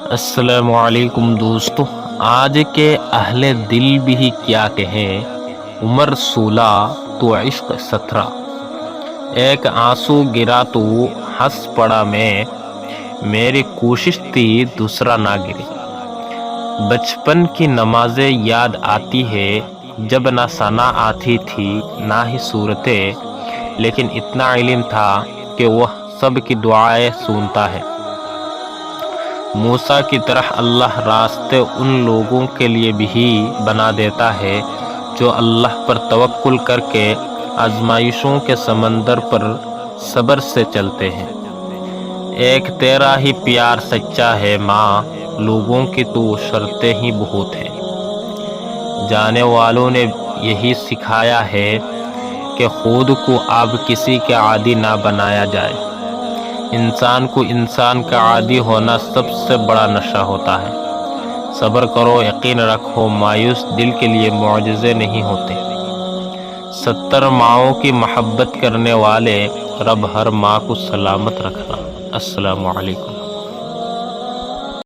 السلام علیکم دوستو، آج کے اہل دل بھی کیا کہیں، عمر 16 تو عشق 17۔ ایک آنسو گرا تو ہنس پڑا میں، میری کوشش تھی دوسرا نہ گرے۔ بچپن کی نمازیں یاد آتی ہے، جب نہ ثنا آتی تھی نہ ہی صورتیں، لیکن اتنا علم تھا کہ وہ سب کی دعائیں سنتا ہے۔ موسیٰ کی طرح اللہ راستے ان لوگوں کے لیے بھی بنا دیتا ہے جو اللہ پر توکل کر کے آزمائشوں کے سمندر پر صبر سے چلتے ہیں۔ ایک تیرا ہی پیار سچا ہے ماں، لوگوں کی تو شرطیں ہی بہت ہیں۔ جانے والوں نے یہی سکھایا ہے کہ خود کو اب کسی کے عادی نہ بنایا جائے۔ انسان کو انسان کا عادی ہونا سب سے بڑا نشہ ہوتا ہے۔ صبر کرو، یقین رکھو، مایوس دل کے لیے معجزے نہیں ہوتے۔ 70 ماؤں کی محبت کرنے والے رب ہر ماں کو سلامت رکھنا۔ السلام علیکم۔